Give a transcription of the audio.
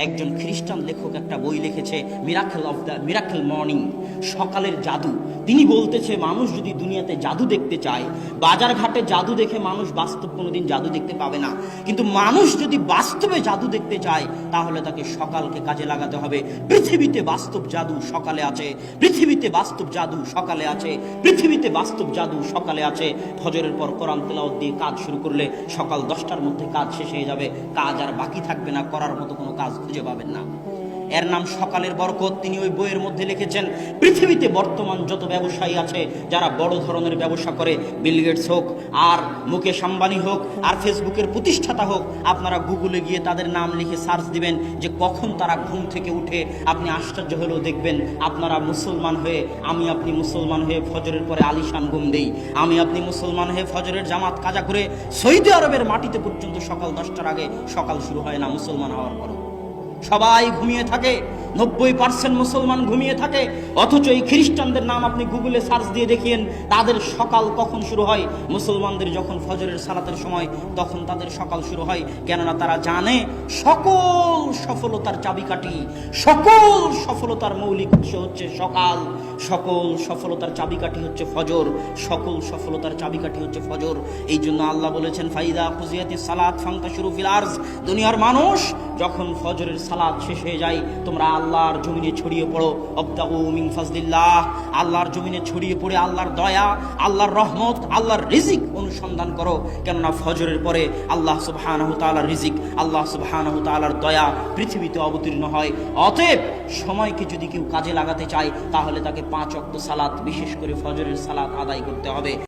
একজন খ্রিস্টান লেখক একটা বই লিখেছে, মিরাকেল মর্নিং, সকালের জাদু। তিনি বলতেছে মানুষ যদি দুনিয়াতে জাদু দেখতে চায়, বাজার ঘাটে জাদু দেখে মানুষ বাস্তব কোনোদিন জাদু দেখতে পাবে না, কিন্তু মানুষ যদি বাস্তবে জাদু দেখতে চায় তাহলে তাকে সকালকে কাজে লাগাতে হবে। পৃথিবীতে বাস্তব জাদু সকালে আছে, পৃথিবীতে বাস্তব জাদু সকালে আছে, পৃথিবীতে বাস্তব জাদু সকালে আছে। ফজরের পর কোরআন তেলাওয়াত দিয়ে কাজ শুরু করলে সকাল 10টার মধ্যে কাজ শেষ হয়ে যাবে, কাজ আর বাকি থাকবে না, করার মতো কোনো কাজ খুঁজে পাবেন না। এর নাম সকালের বরকত। তিনি ওই বইয়ের মধ্যে লিখেছেন, পৃথিবীতে বর্তমান যত ব্যবসায়ী আছে যারা বড় ধরনের ব্যবসা করে, বিল গেটস হোক আর মুকেশ আম্বানি হোক আর ফেসবুকের প্রতিষ্ঠাতা হোক, আপনারা গুগলে গিয়ে তাদের নাম লিখে সার্চ দিবেন যে কখন তারা ঘুম থেকে উঠে, আপনি আশ্চর্য হলেও দেখবেন আপনারা মুসলমান হয়ে, আপনি মুসলমান হয়ে ফজরের পরে আলিশান ঘুম দেই, আপনি মুসলমান হয়ে ফজরের জামাত কাজা করে সৌদি আরবের মাটিতে পর্যন্ত সকাল 10টার আগে সকাল শুরু হয় না মুসলমান হওয়ার পরও। সবাই ঘুমিয়ে থাকে, 90% মুসলমান ঘুমিয়ে থাকে। অথচ এই খ্রিস্টানদের নাম আপনি গুগলে সার্চ দিয়ে দেখিয়েন তাদের সকাল কখন শুরু হয়। মুসলমানদের যখন ফজরের সালাতের সময় তখন তাদের সকাল শুরু হয়, কেননা তারা জানে সকল সফলতার চাবিকাঠি, সকল সফলতার মৌলিক উৎস হচ্ছে সকাল, সকল সফলতার চাবিকাঠি হচ্ছে ফজর, সকল সফলতার চাবিকাঠি হচ্ছে ফজর। এই জন্য আল্লাহ বলেছেন, ফাইদা কুজিয়াতিস সালাত ফান্তাশিরু ফিল আরজ, দুনিয়ার মানুষ যখন ফজরের সালাত শেষ হয়ে যায় তোমরা আল্লাহর জমিনে ছড়িয়ে পড়ো, আবতাগু মিন ফাজলিল্লাহ, আল্লাহর জমিনে ছড়িয়ে পড়ে আল্লাহর দয়া, আল্লাহর রহমত, আল্লাহর রিজিক অনুসন্ধান করো। কেননা ফজরের পরে আল্লাহ সুবহানাহু তাআলার রিজিক, আল্লাহ সুবহানাহু তাআলার দয়া পৃথিবীতে অবতীর্ণ হয়। অতএব সময়কে যদি কেউ কাজে লাগাতে চায় তাহলে তাকে 5 ওয়াক্ত সালাত, বিশেষ করে ফজরের সালাত আদায় করতে হবে।